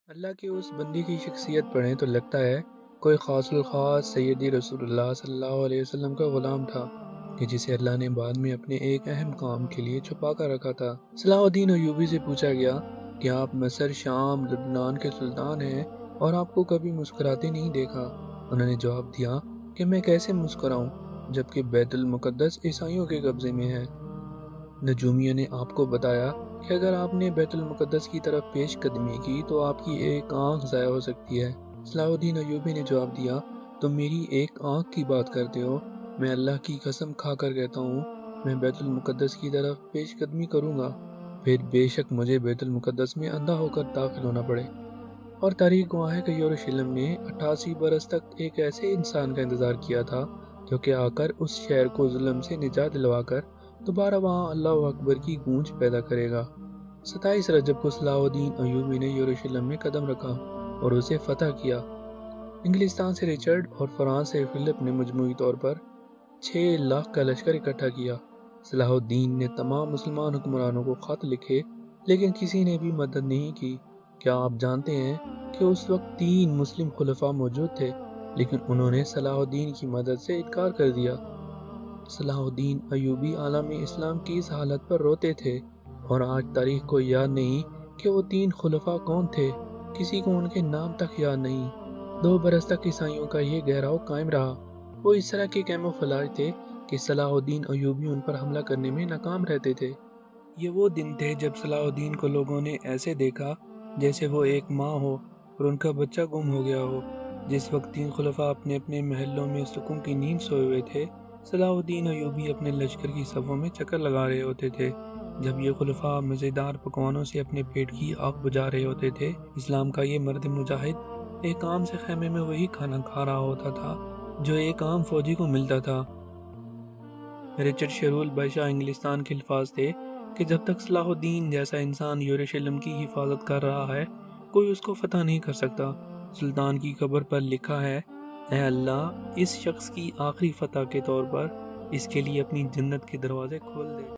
اللہ کے اس بندے کی شخصیت پڑھیں تو لگتا ہے کوئی خاص الخاص سیدی رسول اللہ صلی اللہ علیہ وسلم کا غلام تھا کہ جسے اللہ نے بعد میں اپنے ایک اہم کام کے لیے چھپا کر رکھا تھا۔ صلاح الدین ایوبی سے پوچھا گیا کہ آپ مصر، شام، لبنان کے سلطان ہیں اور آپ کو کبھی مسکراتے نہیں دیکھا۔ انہوں نے جواب دیا کہ میں کیسے مسکراؤں جبکہ بیت المقدس عیسائیوں کے قبضے میں ہے۔ نجومیہ نے آپ کو بتایا کہ اگر آپ نے بیت المقدس کی طرف پیش قدمی کی تو آپ کی ایک آنکھ ضائع ہو سکتی ہے۔ صلاح الدین ایوبی نے جواب دیا، تم میری ایک آنکھ کی بات کرتے ہو؟ میں اللہ کی قسم کھا کر کہتا ہوں میں بیت المقدس کی طرف پیش قدمی کروں گا، پھر بے شک مجھے بیت المقدس میں اندھا ہو کر داخل ہونا پڑے۔ اور تاریخ گواہ ہے کہ یروشلم نے 88 برس تک ایک ایسے انسان کا انتظار کیا تھا جو کہ آ کر اس شہر کو ظلم سے نجات دلوا کر دوبارہ وہاں اللہ اکبر کی گونج پیدا کرے گا۔ 27 رجب کو صلاح الدین ایوبی نے یروشلم میں قدم رکھا اور اسے فتح کیا۔ انگلستان سے رچرڈ اور فرانس سے فلپ نے مجموعی طور پر 6 لاکھ کا لشکر اکٹھا کیا۔ صلاح الدین نے تمام مسلمان حکمرانوں کو خط لکھے لیکن کسی نے بھی مدد نہیں کی۔ کیا آپ جانتے ہیں کہ اس وقت 3 مسلم خلفاء موجود تھے لیکن انہوں نے صلاح الدین کی مدد سے انکار کر دیا۔ صلاح الدین ایوبی عالم اسلام کی اس حالت پر روتے تھے اور آج تاریخ کو یاد نہیں کہ وہ 3 خلفاء کون تھے، کسی کو ان کے نام تک یاد نہیں۔ 2 برس تک عیسائیوں کا یہ گہراؤ قائم رہا۔ وہ اس طرح کے کیموفلاج تھے کہ صلاح الدین ایوبی ان پر حملہ کرنے میں ناکام رہتے تھے۔ یہ وہ دن تھے جب صلاح الدین کو لوگوں نے ایسے دیکھا جیسے وہ ایک ماں ہو اور ان کا بچہ گم ہو گیا ہو۔ جس وقت 3 خلفاء اپنے اپنے محلوں میں سکون کی نیند سوئے ہوئے تھے، صلاح الدین ایوبی اپنے لشکر کی صفوں میں چکر لگا رہے ہوتے تھے۔ جب یہ خلفاء مزیدار پکوانوں سے اپنے پیٹ کی آگ بجھا رہے ہوتے تھے، اسلام کا یہ مرد مجاہد ایک عام سے خیمے میں وہی کھانا کھا رہا ہوتا تھا جو ایک عام فوجی کو ملتا تھا۔ رچرڈ شیرول بادشاہ انگلستان کے الفاظ تھے کہ جب تک صلاح الدین جیسا انسان یروشلم کی حفاظت کر رہا ہے کوئی اس کو فتح نہیں کر سکتا۔ سلطان کی قبر پر لکھا ہے، اے اللہ اس شخص کی آخری فتح کے طور پر اس کے لیے اپنی جنت کے دروازے کھول دے۔